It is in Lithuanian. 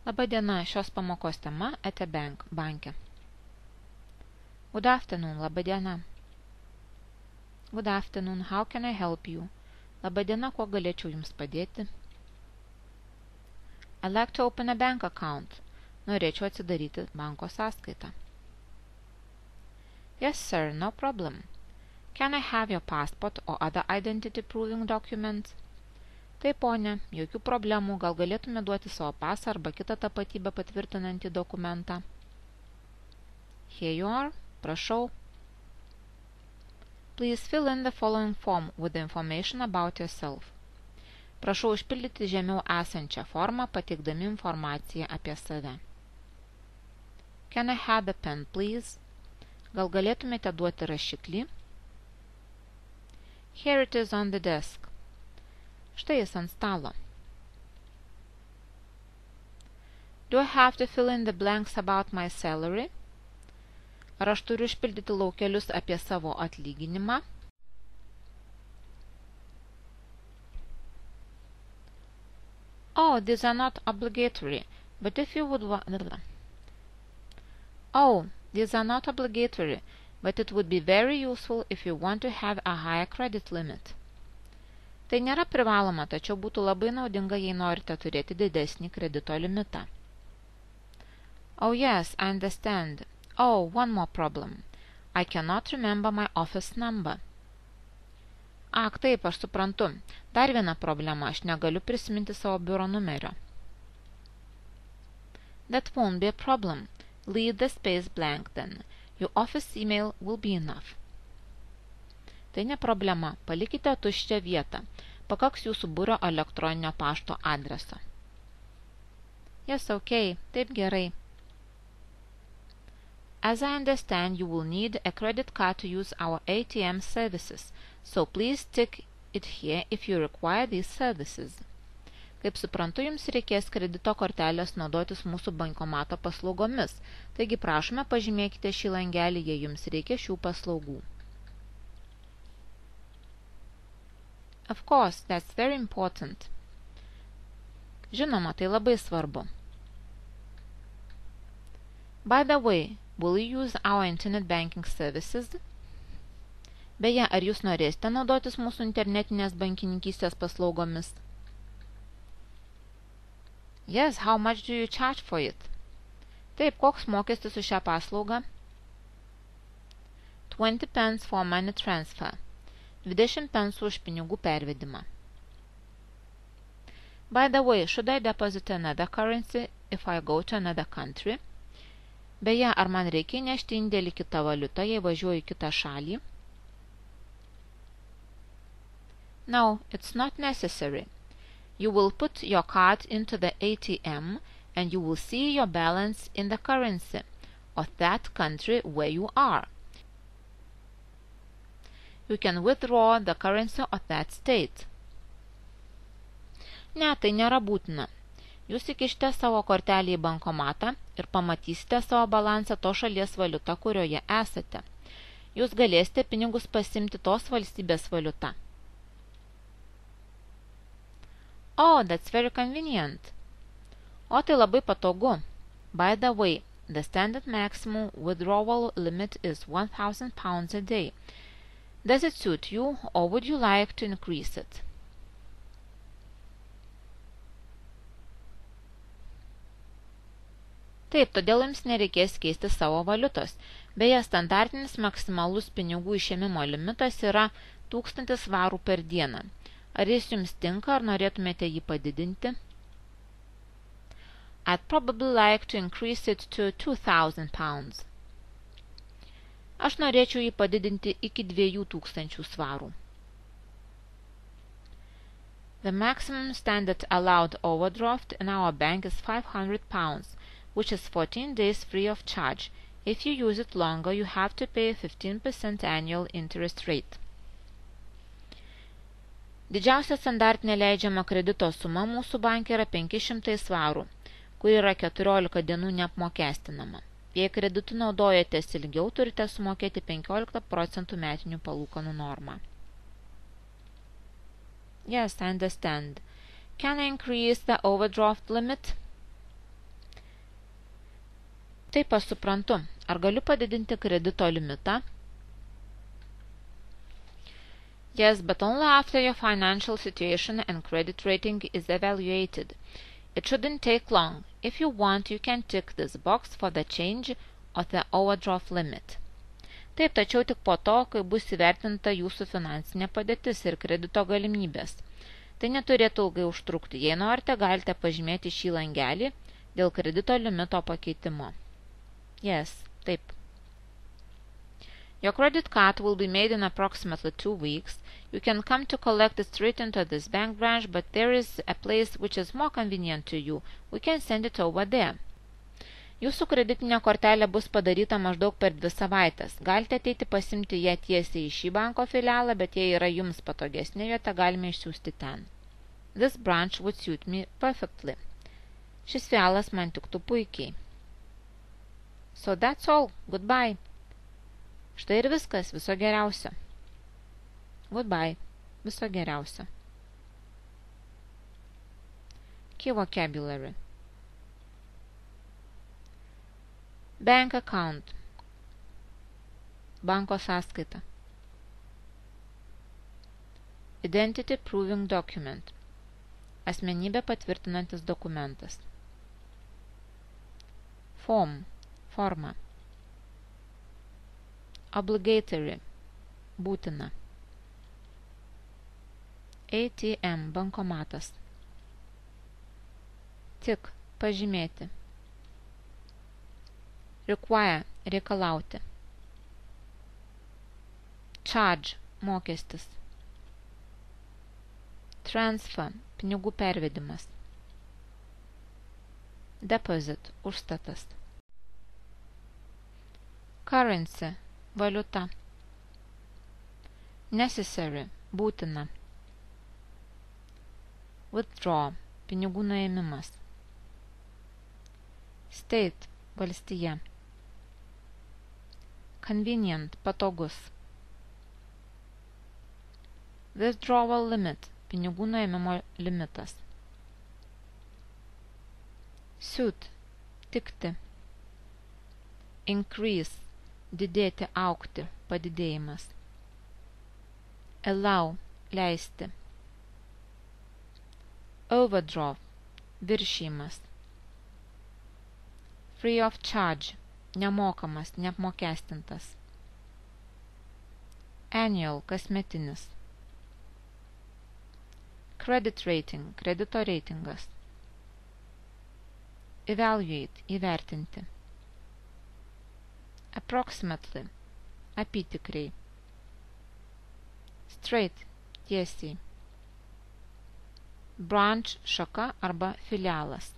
Labadiena, šios pamokos tema at a bank, banke. Good afternoon, labadiena. Good afternoon, how can I help you? Labadiena, kuo galėčiau jums padėti? I'd like to open a bank account. Norėčiau atsidaryti banko sąskaitą. Yes, sir, no problem. Can I have your passport or other identity proving documents? Taip, ponė, jokių problemų, gal galėtume duoti savo pasą arba kitą tapatybę patvirtinantį dokumentą. Here you are, prašau. Please fill in the following form with the information about yourself. Prašau užpildyti žemiau esančią formą, pateikdami informaciją apie save. Can I have a pen, please? Gal galėtumėte duoti rašiklį? Here it is on the desk. Štai jis ant stalo. Do I have to fill in the blanks about my salary? Ar aš turiu išpildyti laukelius apie savo atlyginimą? Oh, these are not obligatory, but if you would these are not obligatory, but it would be very useful if you want to have a higher credit limit. Tai nėra privaloma, tačiau būtų labai naudinga, jei norite turėti didesnį kredito limitą. Oh yes, I understand. Oh, one more problem. I cannot remember my office number. Ak, taip, aš suprantu. Dar viena problema, aš negaliu prisiminti savo biuro numerio. That won't be a problem. Leave the space blank then. Your office email will be enough. Tai ne problema, palikite tuščią vietą. Pakaks jūsų biuro elektroninio pašto adreso. Yes, okay, taip gerai. As I understand, you will need a credit card to use our ATM services, so please tick it here if you require these services. Kaip suprantu, jums reikės kredito kortelės naudotis mūsų bankomato paslaugomis, taigi prašome pažymėkite šį langelį, jei jums reikia šių paslaugų. Of course, that's very important. Žinoma, tai labai svarbu. By the way, will you use our internet banking services? Beje, ar jūs norėsite naudotis mūsų internetinės bankininkystės paslaugomis? Yes, how much do you charge for it? Taip, koks mokestis už šią paslaugą? 20 pence for money transfer. 20 pensų už pinigų pervedimą. By the way, should I deposit another currency if I go to another country? Beje, ar man reikia nešti indėlį kitą valiutą, jei važiuoju į kitą šalį? No, it's not necessary. You will put your card into the ATM and you will see your balance in the currency of that country where you are. You can withdraw the currency of that state. Ne, tai nėra būtina. Jūs įkišite savo kortelį į bankomatą ir pamatysite savo balansą to šalies valiuta, kurioje esate. Jūs galėsite pinigus pasimti tos valstybės valiuta. Oh, that's very convenient. O, tai labai patogu. By the way, the standard maximum withdrawal limit is £1,000 a day. Does it suit you, or would you like to increase it? Taip, todėl jums nereikės keisti savo valiutos. Beje, standartinis maksimalus pinigų išėmimo limitas yra 1000 svarų per dieną. Ar jis jums tinka, ar norėtumėte jį padidinti? I'd probably like to increase it to £2,000. Aš norėčiau jį padidinti iki 2000 svarų. The maximum standard allowed overdraft in our bank is £500, which is 14 days free of charge. If you use it longer, you have to pay a 15% annual interest rate. Didžiausia standartinė leidžiama kredito suma mūsų banke yra 500 svarų, kur yra 14 dienų neapmokestinama. Jei kreditu naudojatės ilgiau, turite sumokėti 15% metinių palūkanų normą. Yes, I understand. Can I increase the overdraft limit? Taip aš suprantu. Ar galiu padidinti kredito limitą? Yes, but only after your financial situation and credit rating is evaluated. It shouldn't take long. If you want, you can tick this box for the change of the overdraft limit. Taip, tačiau tik po to, kai bus įvertinta jūsų finansinė padėtis ir kredito galimybės. Tai neturėtų ilgai užtrukti. Jei norite, galite pažymėti šį langelį dėl kredito limito pakeitimo. Yes, taip. Your credit card will be made in approximately 2 weeks. You can come to collect it straight into this bank branch, but there is a place which is more convenient to you. We can send it over there. Jūsų kreditinė kortelė bus padaryta maždaug per 2 savaitės. Galite ateiti pasimti ją tiesiai į šį banko filialą, bet jei yra jums patogesnė vieta, galime išsiųsti ten. This branch would suit me perfectly. Šis filialas man tiktų puikiai. So that's all. Goodbye. Štai ir viskas. Viso geriausio. Goodbye. Viso geriausio. Key vocabulary. Bank account. Banko sąskaita. Identity proving document. Asmenybę patvirtinantis dokumentas. Form. Forma. Obligatory. Būtina. ATM. Bankomatas. Tick. Pažymėti. Require. Reikalauti. Charge. Mokestis. Transfer. Pinigų pervedimas. Deposit. Užstatas. Currency. Valiuta. Necessary. Būtina. Withdraw. Pinigų nuėmimas. State. Valstija. Convenient. Patogus. Withdrawal limit. Pinigų nuėmimo limitas. Suit. Tikti. Increase. Didėti, augti, padidėjimas. Allow. Leisti. Overdraft. Viršijimas. Free of charge. Nemokamas, neapmokestintas. Annual. Kasmetinis. Credit rating. Kredito reitingas. Evaluate. Įvertinti. Approximately. Apytikriai. Straight. Tiesiai. Branch. Šaka arba filialas.